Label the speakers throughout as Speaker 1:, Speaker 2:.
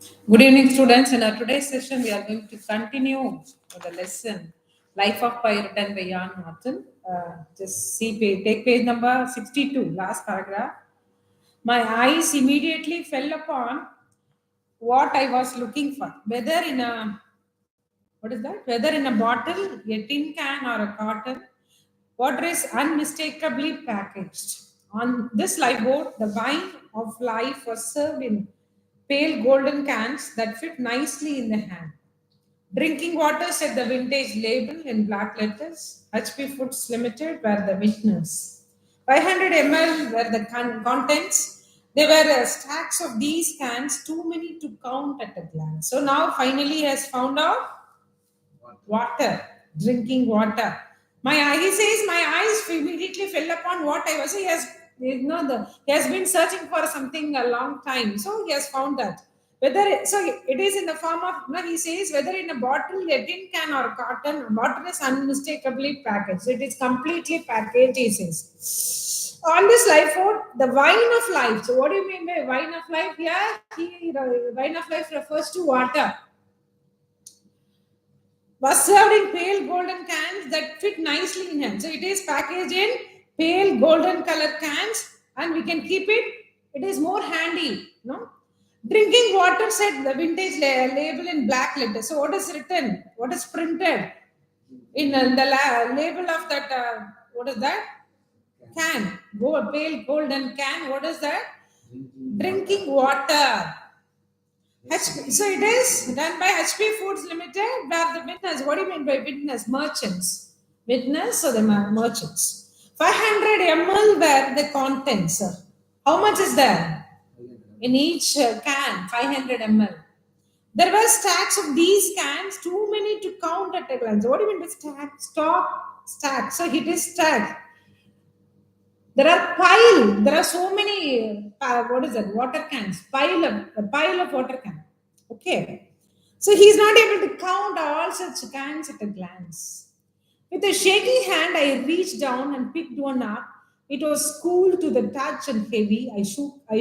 Speaker 1: Good evening, students. In our today's session, we are going to continue the lesson Life of Pi written by Jan Martin. Just see, take page number 62, last paragraph. My eyes immediately fell upon what I was looking for, whether in a what is that? Whether in a bottle, a tin can, or a carton, water is unmistakably packaged. On this lifeboat, the wine of life was served in pale golden cans that fit nicely in the hand. Drinking water said the vintage label in black letters. HP Foods Limited were the witness. 500 ml were the contents. There were stacks of these cans, too many to count at a glance. So now finally he has found out water, drinking water. He says, my eyes immediately fell upon what I was. He has been searching for something a long time. So he has found that. It is in the form of, he says, whether in a bottle, a tin can or carton, water is unmistakably packaged. It is completely packaged, he says. On this life food, the wine of life. So what do you mean by wine of life? Yeah, wine of life refers to water. Was served in pale golden cans that fit nicely in hand. So it is packaged in pale golden color cans and we can keep it. It is more handy, no? Drinking water said the vintage label in black letters. So what is written? What is printed in the label of that? What is that? Can. Pale golden can. What is that? Drinking water. So it is done by HP Foods Limited, where the witness, what do you mean by witness? Merchants. Witness, so the merchants. 500 ml were the contents. How much is there? In each can, 500 ml. There were stacks of these cans, too many to count at a glance. What do you mean by stack? Stack. So it is stack. There are so many, what is that, water cans, a pile of water cans. Okay. So he's not able to count all such cans at a glance. With a shaky hand, I reached down and picked one up. It was cool to the touch and heavy. I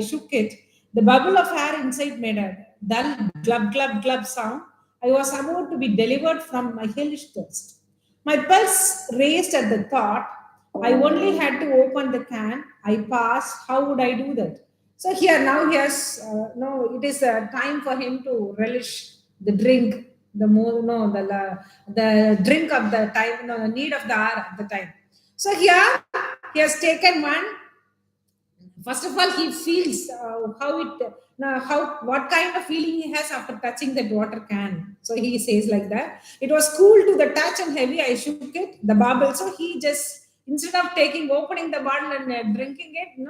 Speaker 1: shook it. The bubble of air inside made a dull glub glub glub sound. I was about to be delivered from my hellish thirst. My pulse raced at the thought. I only had to open the can. I passed. How would I do that? So here now he has no. It is time for him to relish the drink, the more no the drink of the time, no, need of the hour at the time. So here he has taken one. First of all, he feels what kind of feeling he has after touching that water can. So he says like that. It was cool to the touch and heavy. I shook it, the bubble. So he just instead of opening the bottle and drinking it,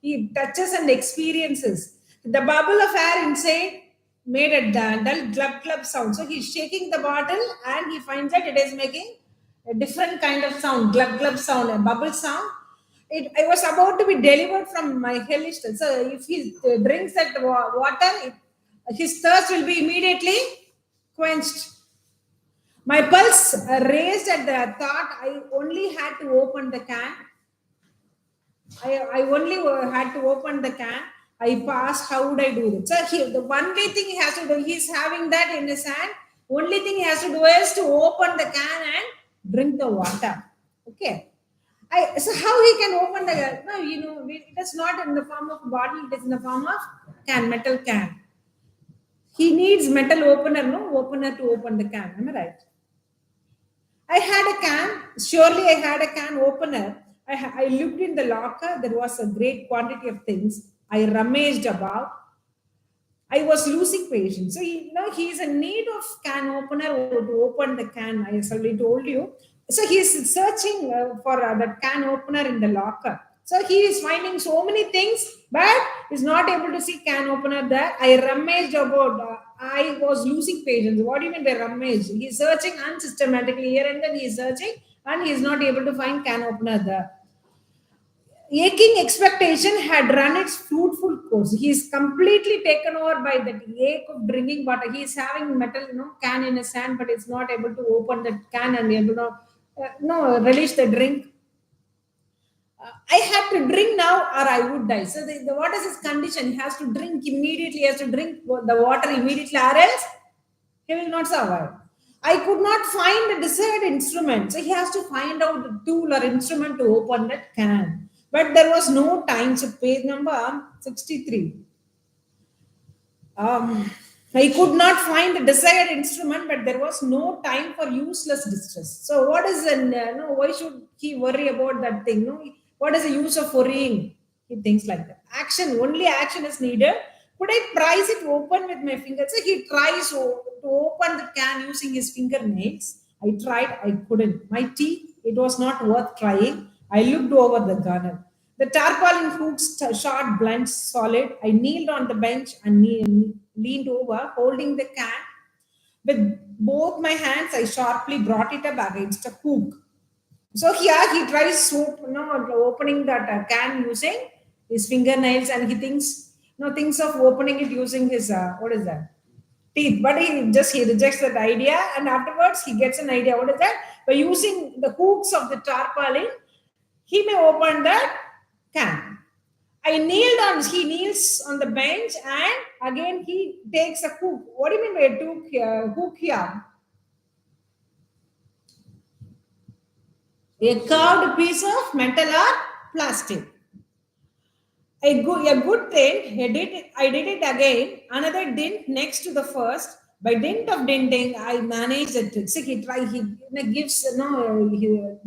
Speaker 1: he touches and experiences. The bubble of air inside made a dull glub glub sound. So he's shaking the bottle and he finds that it is making a different kind of sound, glub glub sound, a bubble sound. I was about to be delivered from my hellish thirst. So if he drinks that water, his thirst will be immediately quenched. My pulse raised at the thought. I only had to open the can. I only had to open the can. I passed. How would I do it? So the only thing he has to do, he's having that in his hand. Only thing he has to do is to open the can and drink the water. Okay. So how he can open the no, it is not in the form of bottle, it is in the form of can, metal can. He needs metal opener to open the can. Am I right? I had a can, surely I had a can opener. I looked in the locker, there was a great quantity of things. I rummaged about. I was losing patience. So he is in need of can opener to open the can. I already told you. So he is searching for that can opener in the locker. So he is finding so many things, but is not able to see can opener there. I rummaged about. I was losing patience. What do you mean by rummage? He is searching unsystematically here and then he is searching, and he is not able to find can opener there. Aching expectation had run its fruitful course. He is completely taken over by the ache of drinking water. He is having metal, can in his hand, but it's not able to open the can and able to, relish the drink. I have to drink now or I would die. So what is his condition? He has to drink immediately. He has to drink the water immediately, or else he will not survive. I could not find the desired instrument. So he has to find out the tool or instrument to open that can. But there was no time. So page number 63. I could not find the desired instrument, but there was no time for useless distress. So, what is an no? Why should he worry about that thing? No, what is the use of worrying? He thinks like that. Action, only action is needed. Could I prise it open with my fingers? So he tries to open the can using his fingernails. I tried, I couldn't. My teeth, it was not worth trying. I looked over the gunner. The tarpaulin hooks shot blunt solid. I kneeled on the bench and leaned over, holding the can. With both my hands, I sharply brought it up against a hook. So here he tries opening that can using his fingernails, and he thinks of opening it using his what is that, teeth. But he rejects that idea, and afterwards he gets an idea. What is that? By using the hooks of the tarpaulin, he may open that can. He kneels on the bench, and again he takes a hook. What do you mean by a hook here? A curved piece of metal or plastic. A good thing, I did it again. Another dint next to the first. By dint of denting, I managed the trick. So he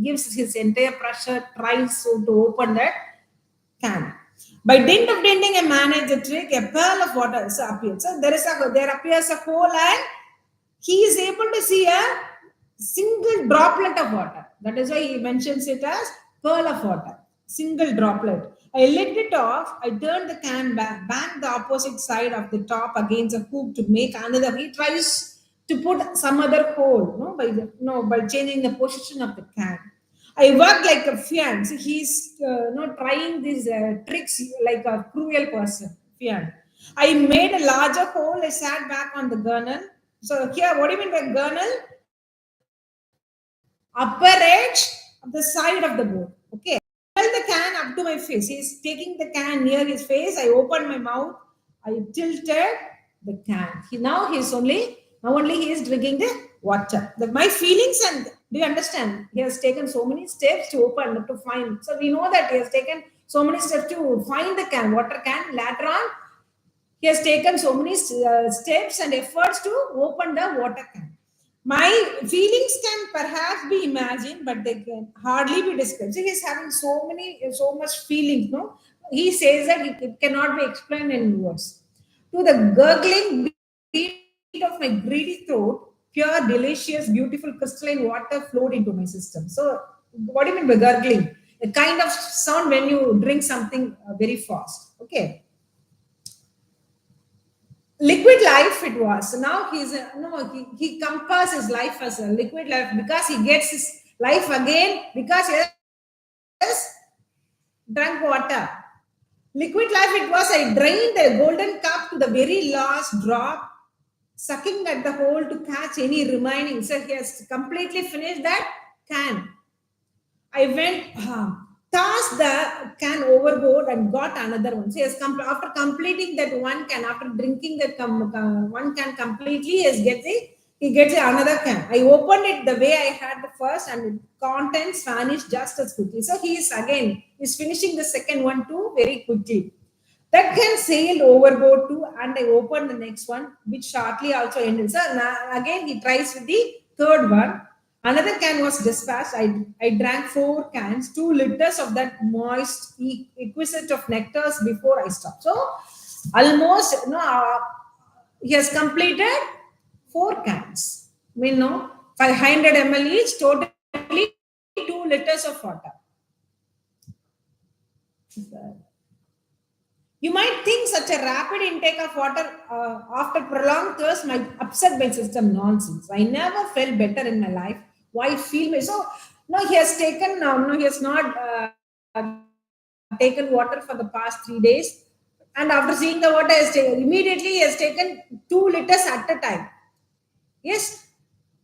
Speaker 1: gives his entire pressure, tries to open that can. By dint of denting, I manage the trick. A pearl of water appears. So there appears a hole, and he is able to see a single droplet of water. That is why he mentions it as pearl of water. Single droplet. I licked it off. I turned the can back, banged the opposite side of the top against a hook to make another. He tries to put some other hole, by changing the position of the can. I work like a fiend. So he's trying these tricks like a cruel person. Fiend. I made a larger hole. I sat back on the gunwale. So here, what do you mean by gunwale? Upper edge of the side of the boat. Okay. I held the can up to my face. He's taking the can near his face. I opened my mouth. I tilted the can. Now only he is drinking the water. My feelings, and do you understand? He has taken so many steps to open, to find. So we know that he has taken so many steps to find the can, water can. Later on, he has taken so many steps and efforts to open the water can. My feelings can perhaps be imagined, but they can hardly be described. So he is having so much feelings. No, he says that it cannot be explained in words. To the gurgling beat of my greedy throat, pure, delicious, beautiful crystalline water flowed into my system. So, what do you mean by gurgling? A kind of sound when you drink something very fast. Okay. Liquid life it was. So now he compares his life as a liquid life because he gets his life again because he has drank water. Liquid life it was. I drained the golden cup to the very last drop, sucking at the hole to catch any remaining. So he has completely finished that can. I went, tossed the can overboard and got another one. So yes, after completing that one can, after drinking that one can completely, he gets another can. I opened it the way I had the first, and the contents vanished just as quickly. So he's finishing the second one too very quickly. That can sailed overboard too, and I opened the next one, which shortly also ended. So again, he tries with the third one. Another can was dispatched. I drank 4 cans, 2 liters of that moist exquisite of nectars before I stopped. So almost, he has completed 4 cans. 500 ml each, totally 2 liters of water. You might think such a rapid intake of water after prolonged thirst might upset my system. Nonsense. I never felt better in my life. Why feel me? So, no, he has taken, he has not taken water for the past 3 days. And after seeing the water, immediately he has taken 2 liters at a time. Yes,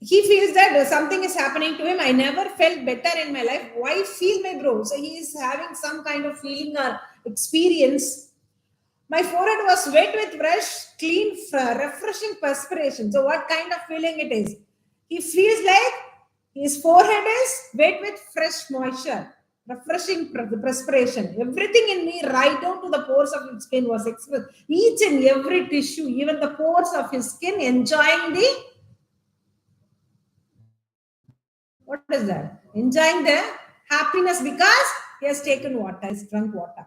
Speaker 1: he feels that something is happening to him. I never felt better in my life. Why feel my bro? So he is having some kind of feeling or experience. My forehead was wet with fresh, clean, refreshing perspiration. So what kind of feeling it is? He feels like his forehead is wet with fresh moisture, refreshing perspiration. Everything in me, right down to the pores of his skin, was expressed. Each and every tissue, even the pores of his skin, enjoying the, what is that? Enjoying the happiness because he has taken water, he's drunk water.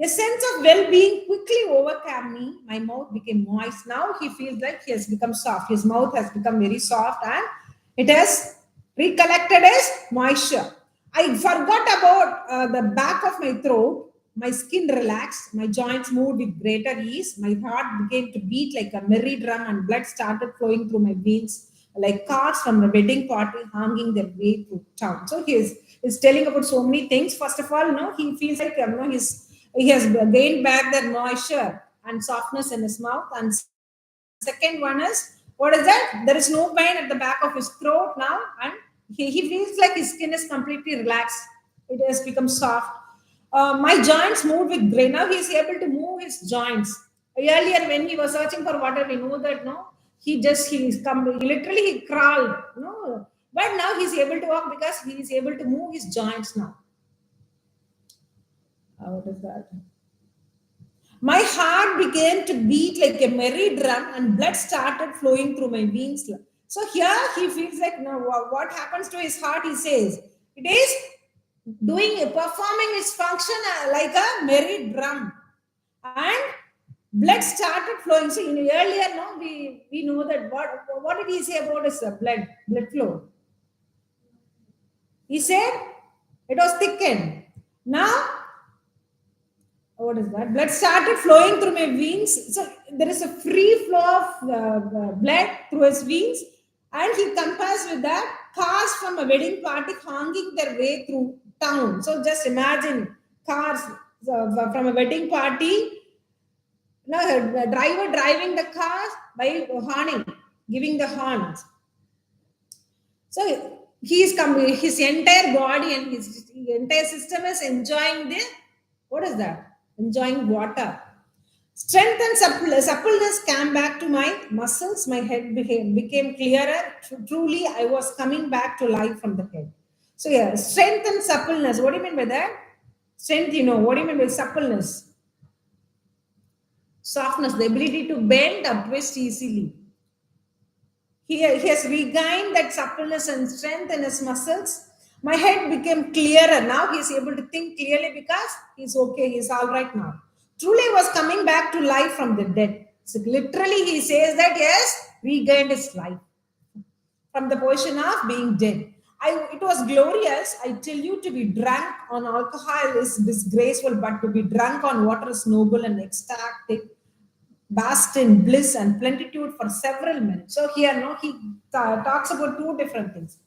Speaker 1: A sense of well-being quickly overcame me. My mouth became moist. Now he feels like he has become soft. His mouth has become very soft and it has recollected his moisture. I forgot about the back of my throat. My skin relaxed. My joints moved with greater ease. My heart began to beat like a merry drum and blood started flowing through my veins like cards from a wedding party hanging their way through town. So is telling about so many things. First of all, he feels like he has gained back that moisture and softness in his mouth. And second one is, what is that? There is no pain at the back of his throat now, and he feels like his skin is completely relaxed. It has become soft. My joints moved with grain. Now he is able to move his joints. Earlier, when he was searching for water, we know that he's come literally he crawled. No, but now he's able to walk because he is able to move his joints now. What is that? My heart began to beat like a merry drum and blood started flowing through my veins. So here he feels like, now what happens to his heart? He says it is performing its function like a merry drum, and blood started flowing. So in earlier, we know that what did he say about his blood flow? He said it was thickened. Now what is that? Blood started flowing through my veins. So there is a free flow of blood through his veins, and he compares with that cars from a wedding party hanging their way through town. So just imagine cars from a wedding party. Now the driver driving the car by horning, giving the horns. So he is coming. His entire body and his entire system is enjoying the, what is that? Enjoying water. Strength and suppleness came back to my muscles. My head became clearer. Truly, I was coming back to life from the head. So, yeah, strength and suppleness. What do you mean by that? Strength, what do you mean by suppleness? Softness, the ability to bend or twist easily. He has regained that suppleness and strength in his muscles. My head became clearer. Now he is able to think clearly because he's okay. He's all right now. Truly was coming back to life from the dead. So literally he says that yes, regained his life from the position of being dead. It was glorious. I tell you, to be drunk on alcohol is disgraceful, but to be drunk on water is noble and ecstatic, basked in bliss and plenitude for several minutes. So here, he talks about two different things.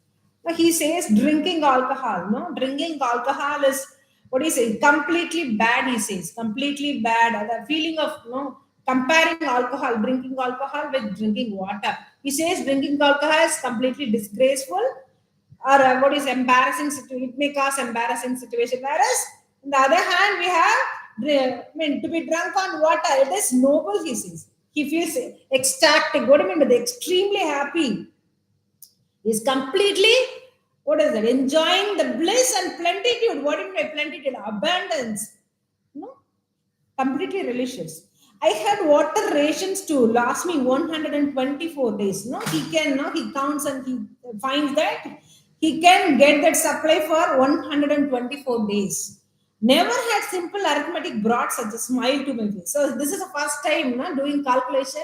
Speaker 1: Now he says drinking alcohol. Drinking alcohol is, what do you say? Completely bad. He says completely bad. The feeling of comparing alcohol, drinking alcohol with drinking water. He says drinking alcohol is completely disgraceful, or what is embarrassing situation. It may cause embarrassing situation. Whereas on the other hand, we have to be drunk on water. It is noble, he says. He feels ecstatic. What do you mean by the extremely happy? He's completely, what is that? Enjoying the bliss and plenitude. What do you mean by plenitude? Abundance. Completely delicious. I had water rations to last me 124 days. He counts and he finds that he can get that supply for 124 days. Never had simple arithmetic brought such a smile to my face. So this is the first time doing calculation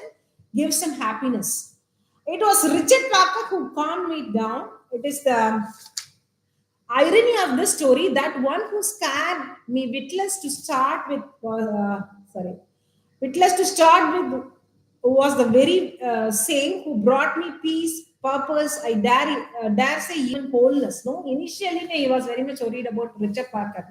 Speaker 1: gives him happiness. It was Richard Parker who calmed me down. It is the irony of this story that one who scared me witless to start with witless to start with was the very same who brought me peace, purpose, I dare say even wholeness. Initially he was very much worried about Richard Parker.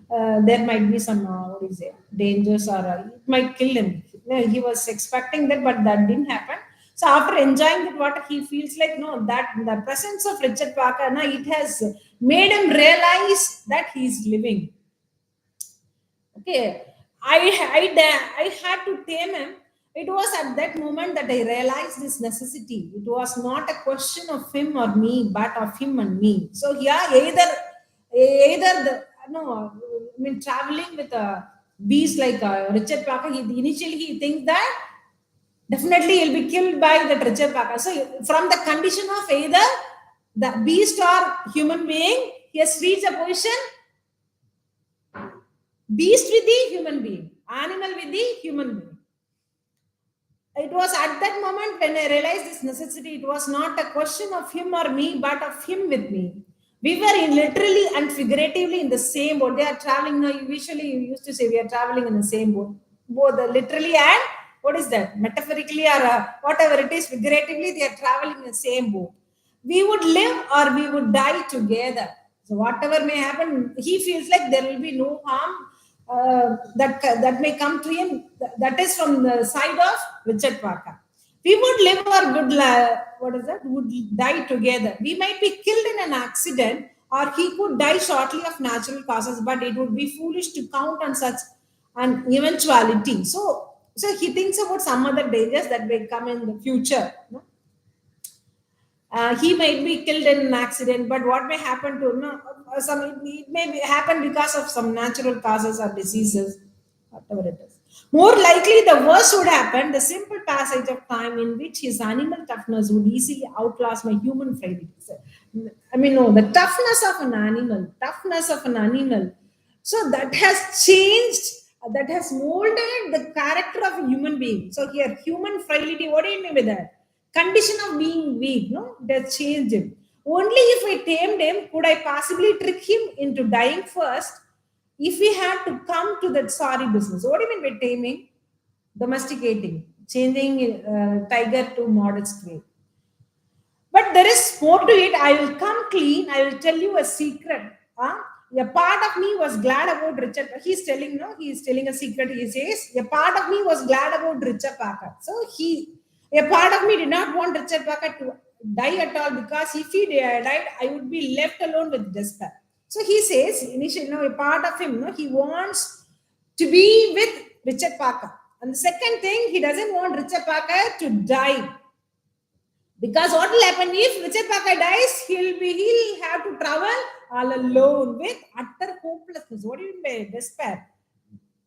Speaker 1: There might be some what is it, dangers, or it might kill him. He was expecting that, but that didn't happen. So after enjoying that water, he feels like no, that the presence of Richard Parker, no, it has made him realize that he's living. Okay, I had to tame him. It was at that moment that I realized this necessity. It was not a question of him or me, but of him and me. So yeah, either the no, I mean traveling with a beast like Richard Parker. Initially he thinks that definitely he'll be killed by the Richard Parker. So from the condition of either the beast or human being, he has reached a position beast with the human being, animal with the human being. It was at that moment when I realized this necessity. It was not a question of him or me, but of him with me. We were in literally and figuratively in the same boat. They are traveling now. Usually, you used to say we are traveling in the same boat. Both literally and what is that? Metaphorically or whatever it is, figuratively, they are traveling in the same boat. We would live or we would die together. So whatever may happen, he feels like there will be no harm that may come to him. That is from the side of Richard Parker. We would live or what is that? Would die together. We might be killed in an accident, or he could die shortly of natural causes. But it would be foolish to count on such an eventuality. So he thinks about some other dangers that may come in the future. No? He might be killed in an accident, but what may happen to it may happen because of some natural causes or diseases, whatever it is. More likely, the worst would happen: the simple passage of time in which his animal toughness would easily outlast my human frailties. I mean, no, the toughness of an animal. So that has changed, that has molded the character of a human being. So here, human frailty. What do you mean by that? Condition of being weak, no, that changed him. Only if I tamed him could I possibly trick him into dying first. If we had to come to that sorry business. What do you mean by taming? Domesticating, changing tiger to modest way. But there is more to it. I will come clean. I will tell you a secret. Huh? A part of me was glad about Richard. He's telling, no, he's telling a secret. He says, a part of me was glad about Richard Parker. So a part of me did not want Richard Parker to die at all, because if he died, I would be left alone with despair. So he says, initially, a part of him, he wants to be with Richard Parker. And the second thing, he doesn't want Richard Parker to die. Because what will happen if Richard Parker dies? He'll have to travel all alone with utter hopelessness. What do you mean by despair?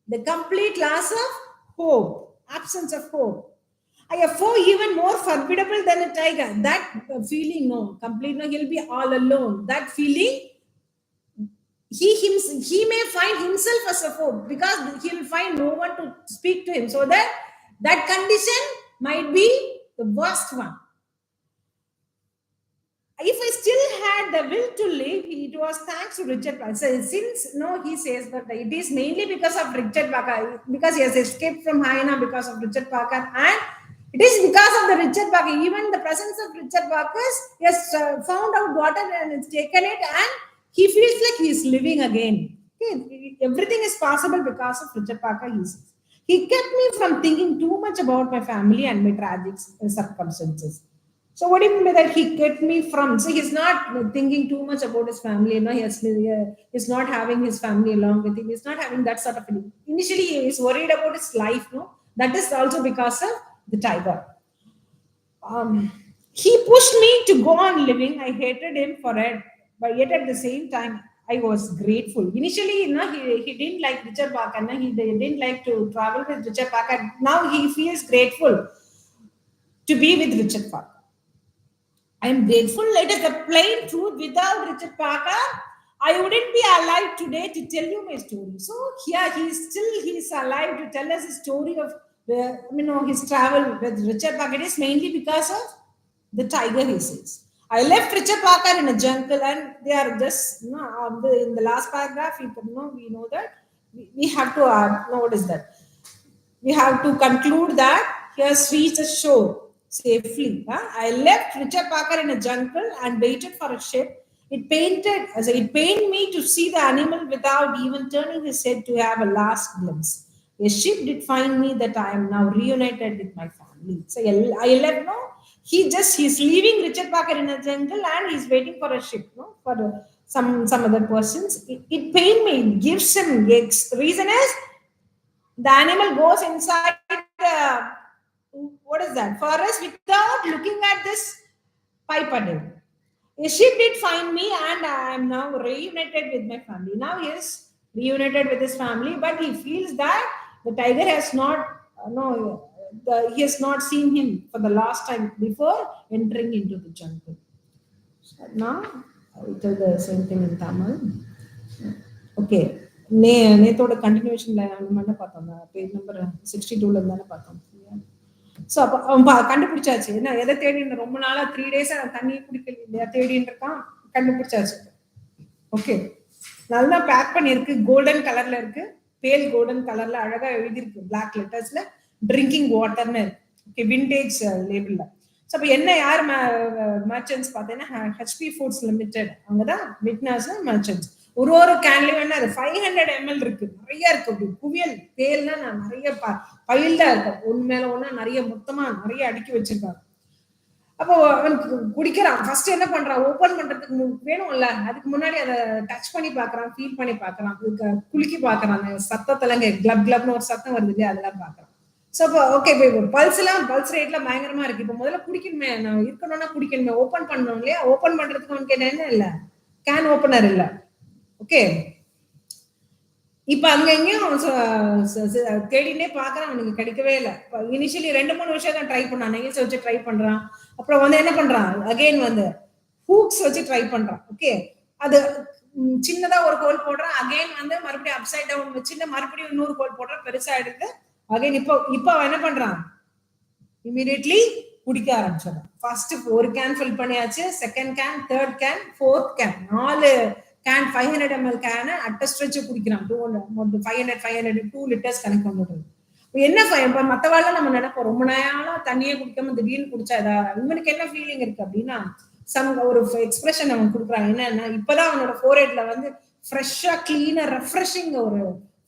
Speaker 1: The complete loss of hope, absence of hope. A foe even more formidable than a tiger. That feeling, no, complete, no, he'll be all alone. That feeling, he may find himself as a foe, because he'll find no one to speak to him. So that condition might be the worst one. If I still had the will to live, it was thanks to Richard Parker. So since he says that it is mainly because of Richard Parker, because he has escaped from Hyena because of Richard Parker, and it is because of the Richard Parker. Even the presence of Richard Parker, he has found out water and it's taken it, and he feels like he is living again. Okay? Everything is possible because of Richard Parker. He kept me from thinking too much about my family and my tragic circumstances. So what do you mean by that? He kept me from. So he's not thinking too much about his family. He's not having his family along with him. He's not having that sort of feeling. Initially, he is worried about his life. No, that is also because of the tiger. He pushed me to go on living. I hated him for it, but yet at the same time, I was grateful. Initially, he didn't like Richard Parker. He didn't like to travel with Richard Parker. Now he feels grateful to be with Richard Parker. I am grateful. It is the plain truth. Without Richard Parker, I wouldn't be alive today to tell you my story. So here he's alive to tell us a story of his travel with Richard Parker. It is mainly because of the tiger, he says. I left Richard Parker in a jungle, and they are just in the last paragraph. We know that we have to what is that? We have to conclude that he has reached the shore safely. I left Richard Parker in a jungle and waited for a ship. It pained me to see the animal without even turning his head to have a last glimpse. A ship did find me that I am now reunited with my family. So I let know he's leaving Richard Parker in a jungle and he's waiting for a ship, no, for some other persons. It pained me. It gives him gigs. The reason is the animal goes inside the what is that forest without looking at this pipe again. A ship did find me, and I am now reunited with my family. Now he is reunited with his family, but he feels that the tiger has not, no, he has not seen him for the last time before entering into the jungle. So now I will tell the same thing in Tamil. Okay. நேத்தோட கண்டினியூஷன்ல நம்ம என்ன பார்த்தோம், page number 62ல இருந்தானே பார்த்தோம். So அப்போ அவன் கண்டுபிடிச்சாச்சு. என்ன எதை தேடின்னு ரொம்ப நாளா 3 days தண்ணியை குடிக்கல இல்லையா, தேடின்னு இருக்கான். கண்டுபிடிச்சாச்சு. ஓகே, நல்லா பேக் பண்ணிருக்கு. கோல்டன் கலர்ல இருக்கு, பேல் கோல்டன் கலர்ல அழகா எழுதிருக்கு பிளாக் லெட்டர்ஸ்ல ட்ரிங்கிங் வாட்டர்னு. ஓகே, விண்டேஜ் லேபிள்ல. ஸோ அப்போ என்ன யார் மர்ச்சன்ட்ஸ் பார்த்தீங்கன்னா ஹெச்பி ஃபுட்ஸ் லிமிடெட், அவங்கதான் விட்னஸ் மர்ச்சன்ட்ஸ். ஒரு கேன்லயும் என்ன 500 ml இருக்கு, நிறைய இருக்கு. அப்படி குவியல் பேல்னா நிறைய பயில்ல இருக்கு, ஒன்னு மேல ஒண்ணா நிறைய மொத்தமா நிறைய அடுக்கி வச்சிருக்காங்க. அப்போ அவனுக்கு குடிக்கிறான். ஃபர்ஸ்ட் என்ன பண்றான், ஓபன் பண்றதுக்கு வேணும்ல, அதுக்கு முன்னாடி அதை டச் பண்ணி பாக்குறான், ஃபீல் பண்ணி பாக்குறான், குலுக்கி பாக்குறான். சத்தத்துல கிளப் கிளப்னு ஒரு சத்தம் வருது இல்லையா, அதெல்லாம் பாக்குறான். ஸோ அப்போ ஓகே, பல்ஸ் ரேட்ல பயங்கரமா இருக்கு. இப்போ முதல்ல குடிக்கணுமே, நான் இருக்கணும்னா குடிக்கணுமே, ஓபன் பண்ணணும் இல்லையா. ஓபன் பண்றதுக்கு அவனுக்கு என்ன இல்ல, கேன் ஓபனர் இல்ல. ஓகே, இப்ப அங்க எங்கேயும் தேடினே பாக்குறான், அவனுக்கு கிடைக்கவே இல்லை. இனிஷியலி 2-3 விஷயம் தான் ட்ரை பண்ணான். நெய்ஸ் வச்சு ட்ரை பண்றான். அப்புறம் வந்து என்ன பண்றான், அகைன் வந்து ஹூக்ஸ் வச்சு ட்ரை பண்றான். ஓகே, அது சின்னதா ஒரு ஹோல் போடுறான். அகைன் வந்து மறுபடியும் அப்சைட் டவுன் வச்சு மறுபடியும் இன்னொரு ஹோல் போடுறான், பெருசா எடுத்து அகைன் இப்போ அவன் என்ன பண்றான், இமீடியட்லி குடிக்க ஆரம்பிச்சிடறான். ஃபர்ஸ்ட் ஒரு கேன் ஃபில் பண்ணியாச்சு, second can, third can, fourth can, 4 can 500 ml கேனை அட்ட ஸ்ட்ரெச் குடிக்கிறான். 500 2 liters கணக்கு கொண்டு. என்ன மத்தவாள் நம்ம நினைப்போம், ரொம்ப நேரம் தண்ணியே குடிக்காம திடீர்னு குடிச்சா இவனுக்கு என்ன ஃபீலிங் இருக்கு அப்படின்னா, ஒரு எக்ஸ்பிரஷன் அவன் கொடுக்குறான். என்னன்னா, இப்பதான் அவனோட ஃபோர்ஹெட்ல வந்து ஃப்ரெஷ்ஷா கிளீனா ரெஃப்ரெஷிங் ஒரு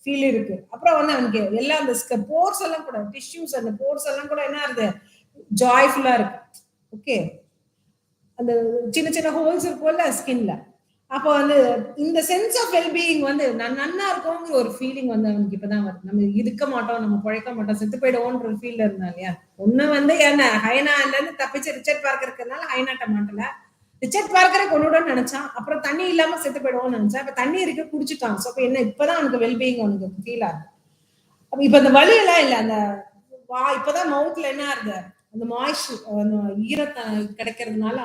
Speaker 1: ஃபீல் இருக்கு. அப்புறம் வந்து அவனுக்கு எல்லாம் அந்த போர்ஸ் எல்லாம் கூட, டிஷ்யூஸ் அந்த போர்ஸ் எல்லாம் கூட என்ன ஆகுது, ஜாய்ஃபுல்லா இருக்கு. ஓகே, அந்த சின்ன சின்ன ஹோல்ஸ் இருக்கும்ல ஸ்கின்ல, அப்போ வந்து இந்த சென்ஸ் ஆஃப் வெல்பீயிங் வந்து நன்னா இருக்கும்ங்கிற ஒரு ஃபீலிங் வந்து அவனுக்கு இப்பதான் வருது. நம்ம இருக்க மாட்டோம், நம்ம பழைக்க மாட்டோம், செத்து போயிடுவோன்ற ஒரு ஃபீல்ல இருந்தா இல்லையா. ஒண்ணு வந்து என்ன ஹைனால இருந்து தப்பிச்சு ரிச்சர்ட் பார்க்கர் இருக்கிறதுனால ஹைனாட்ட மாட்டல, ரிச்சர்ட் பார்க்கரை கொண்டுடன்னு நினைச்சான். அப்புறம் தண்ணி இல்லாம செத்து போயிடுவோம்னு நினைச்சான். இப்ப தண்ணி இருக்கு, குடிச்சுட்டான். ஸோ அப்ப என்ன, இப்பதான் அவனுக்கு வெல்பீயிங் அவனுக்கு ஃபீல் ஆகுது. அப்ப இப்ப அந்த வலி எல்லாம் இல்ல, அந்த இப்பதான் மவுத்ல என்ன ஆகுது, அந்த மாய்ஸ்ட் ஈரத்தை கிடைக்கிறதுனால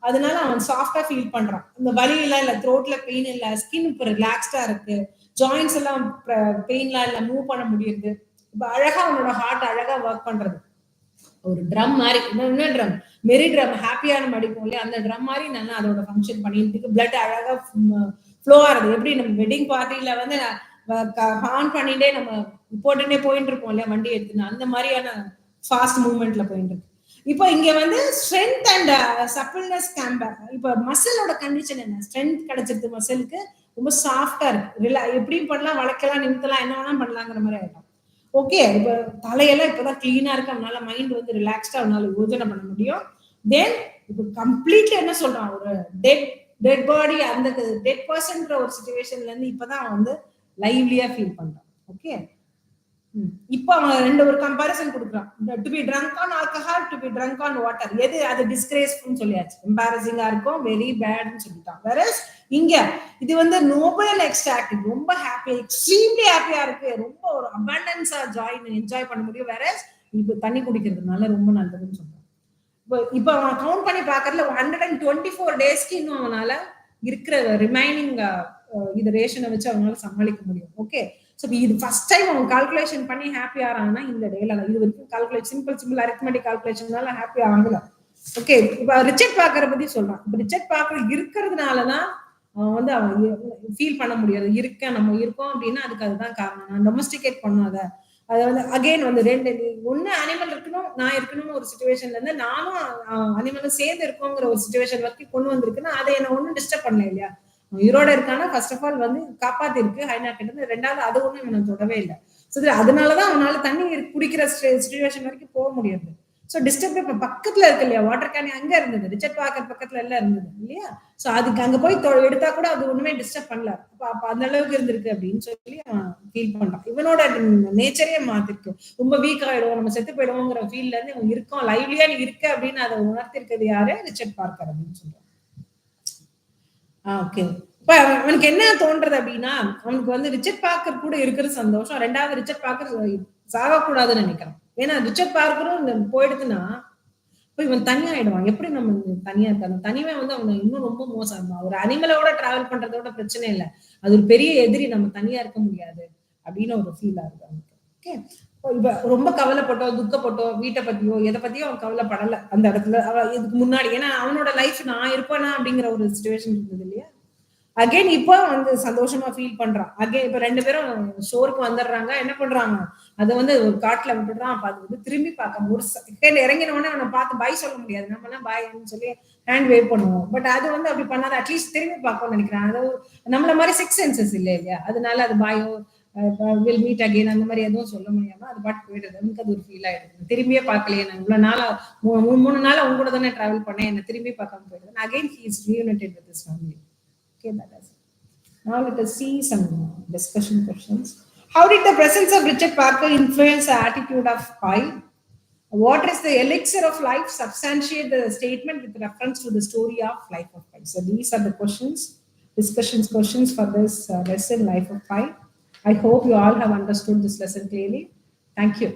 Speaker 1: அதனால அவன் சாஃப்டா ஃபீல் பண்றான். அந்த வலி எல்லாம் இல்ல, த்ரோட்ல பெயின் இல்ல, ஸ்கின் இப்ப ரிலாக்ஸ்டா இருக்கு, ஜாயின்ஸ் எல்லாம் பெயின்லாம் இல்ல, மூவ் பண்ண முடியுது. இப்ப அழகா அவனோட ஹார்ட் அழகா ஒர்க் பண்றது. ஒரு ட்ரம் மாதிரி, என்ன ட்ரம், மெரி ட்ரம், ஹாப்பியான மடிக்கும் இல்லையா, அந்த ட்ரம் மாதிரி நல்லா அதோட ஃபங்க்ஷன் பண்ணிட்டு பிளட் அழகா ஃப்ளோ ஆகுது. எப்படி நம்ம வெட்டிங் பார்ட்டில வந்து ஆன் பண்ணிட்டே நம்ம போட்டுட்டே போயிட்டு இருக்கோம் இல்லையா வண்டி எடுத்துன்னு, அந்த மாதிரியான ஃபாஸ்ட் மூவ்மெண்ட்ல போயிட்டு இருக்கு. இப்போ இங்க வந்து ஸ்ட்ரென்த் அண்ட் சப்பிள்னஸ் கேம்பர். இப்போ மசிலோட கண்டிஷன் என்ன, ஸ்ட்ரென்த் கிடைச்சிருக்கு மசிலுக்கு, ரொம்ப சாஃப்டா இருக்கு, எப்படியும் பண்ணலாம், வளைக்கலாம், நிமித்தலாம், என்ன வேணா பண்ணலாங்கிற மாதிரி ஆயிடும். ஓகே, இப்போ தலையெல்லாம் இப்பதான் கிளீனா இருக்கு, அதனால மைண்ட் வந்து ரிலாக்ஸ்டா அவனால யோஜனை பண்ண முடியும். தென் இப்போ கம்ப்ளீட்லி என்ன சொல்றான், ஒரு டெட் பாடி, அந்த டெட் பர்சன்ற ஒரு சிச்சுவேஷன்ல இருந்து இப்பதான் வந்து லைவ்லியா ஃபீல் பண்றான். ஓகே, இப்போ அவன் ஒரு கம்பாரிசன் கொடுக்குறான். To be trunk on alcohol, to be trunk on water, எது அது டிஸ்கிரேஸ்ஃபுல்னு சொல்லியாச்சு, எம்பாரசிங்கா இருக்கும், வெரி பேட்னு சொல்லிட்டான். வேறஸ் இங்க இது வந்து நோபல் எக்ஸ்ட்ராக்ட், ரொம்ப ஹாப்பி, எக்ஸ்ட்ரீம்லி ஹாப்பியா இருக்கு, ரொம்ப ஒரு அபண்டன்ஸா என்ஜாய் பண்ண முடியும். வேறஸ் இப்போ தண்ணி குடிக்கிறதுனால ரொம்ப நல்லதுன்னு சொல்றான். இப்போ அவன் கவுண்ட் பண்ணி பாக்குறதுல 124 டேஸ்க்கு இன்னும் அவனால இருக்கிற ரிமைனிங் இது ரேஷனை வச்சு அவனால சமாளிக்க முடியும். ஓகே, ஸோ இது ஃபர்ஸ்ட் டைம் அவன் கால்குலேஷன் பண்ணி ஹாப்பி ஆறாங்கன்னா இந்த டேல. இது வரைக்கும் கால்குலேஷன் சிம்பிள் அரித்மெட்டிக் கால்குலேஷனால ஹாப்பி ஆகல. ஓகே, இப்போ ரிச்சர்ட் பார்க்கரை பத்தி சொல்றான். இப்போ ரிச்சர்ட் பார்க்கர் இருக்கிறதுனாலதான் அவன் வந்து அவன் ஃபீல் பண்ண முடியாது, நம்ம இருக்கோம் அப்படின்னா அதுக்கு அதுதான் காரணம். நான் டொமஸ்டிகேட் பண்ணாத, அது வந்து அகைன் வந்து ஒண்ணு அனிமல் இருக்கணும், நான் இருக்கணும்னு ஒரு சிச்சுவேஷன்ல இருந்து நானும் அனிமலும் சேர்ந்து இருக்கோங்கிற ஒரு சிச்சுவேஷன் வரைக்கும் கொண்டு வந்திருக்குன்னா அதை என்ன ஒண்ணும் டிஸ்டர்ப் பண்ணல இல்லையா. உயிரோட இருக்கானா ஃபர்ஸ்ட் ஆஃப் ஆல் வந்து காப்பாத்தி இருக்கு ஹைனா கிட்ட இருந்து, ரெண்டாவது அது ஒண்ணும் இவனை தொடவே இல்லை. ஸோ அதனாலதான் அவனால தண்ணி குடிக்கிற சிச்சுவேஷன் வரைக்கும் போக முடியாது. ஸோ டிஸ்டர்ப் இப்ப பக்கத்துல இருக்கு இல்லையா, வாட்டர் கேன் அங்க இருந்தது, ரிச்சர்ட் பார்க்கர் பக்கத்துல எல்லாம் இருந்தது இல்லையா. ஸோ அதுக்கு அங்க போய் எடுத்தா கூட அது ஒண்ணுமே டிஸ்டர்ப் பண்ணல. அப்ப அந்த அளவுக்கு இருந்திருக்கு அப்படின்னு சொல்லி ஃபீல் பண்றான். இவனோட நேச்சரே மாத்திருக்கு. ரொம்ப வீக் ஆயிடும், நம்ம செத்து போயிடுவோங்கிற ஃபீல்ல இருந்து இவன் இருக்கோம், லைவ்லியா நீ இருக்க அப்படின்னு அதை உணர்த்திருக்கிறது யாரு, ரிச்சர்ட் பார்க்கர் அப்படின்னு சொல்றான். ஓகே. இப்ப அவனுக்கு என்ன தோன்றது அப்படின்னா, அவனுக்கு வந்து ரிச்சர்ட் பார்க்கர் கூட இருக்கிற சந்தோஷம். ரெண்டாவது ரிச்சர்ட் பார்க்கர் சாகக்கூடாதுன்னு நினைக்கிறான். ஏன்னா ரிச்சர்ட் பார்க்கரும் போயிடுதுன்னா இப்ப இவன் தனியா ஆயிடுவான். எப்படி நம்ம தனியா இருக்காது, தனிமை வந்து அவனை இன்னும் ரொம்ப மோசம். ஒரு அனிமலோட டிராவல் பண்றதோட பிரச்சனை இல்லை, அது ஒரு பெரிய எதிரி, நம்ம தனியா இருக்க முடியாது அப்படின்னு ஒரு ஃபீல் ஆகுது அவனுக்கு. ஓகே. இப்ப ரொம்ப கவலைப்பட்டோ துக்கப்பட்டோ வீட்டை பத்தியோ எதை பத்தியோ அவன் கவலைப்படல அந்த இடத்துல. இதுக்கு முன்னாடி ஏன்னா அவனோட லைஃப் நான் இருப்பேனா அப்படிங்கிற ஒரு சிச்சுவேஷன் இருந்தது இல்லையா. அகைன் இப்போ வந்து சந்தோஷமா ஃபீல் பண்றான். அகைன் இப்ப ரெண்டு பேரும் ஷோருக்கு வந்துடுறாங்க. என்ன பண்றாங்க, அதை வந்து ஒரு காட்டுல விட்டுடுறான். அப்ப அது வந்து திரும்பி பார்க்க ஒரு செகண்ட் இறங்கினோடனே அவனை பார்த்து பாய் சொல்ல முடியாது. நம்ம எல்லாம் பாய்ன்னு சொல்லி ஹேண்ட் வேவ் பண்ணுவோம். பட் அது வந்து அப்படி பண்ணாத, அட்லீஸ்ட் திரும்பி பார்க்கணும்னு நினைக்கிறேன். அது நம்மள மாதிரி 6 சென்சஸ் இல்லை இல்லையா, அதனால அது பாயோ வில் மீட் அகைன் அந்த மாதிரி எதுவும் சொல்ல முடியாம அது பாட்டு போயிடுது. எனக்கு அது ஒரு ஃபீல் ஆயிடுது, திரும்பியே பார்க்கலையே நான் இவ்வளவு நாளா 3 நாள் உங்க கூட தானே டிராவல் பண்ணேன், என்ன திரும்பி பார்க்காம போயிடுது. Again he is reunited with his family. Okay, that is. Now let us see some discussion questions. How did the presence of Richard Parker influence the attitude of Pi? What is the elixir of life? Substantiate the statement with reference to the story of life of Pi. So these are the questions for this lesson, Life of Pi. I hope you all have understood this lesson clearly. Thank you.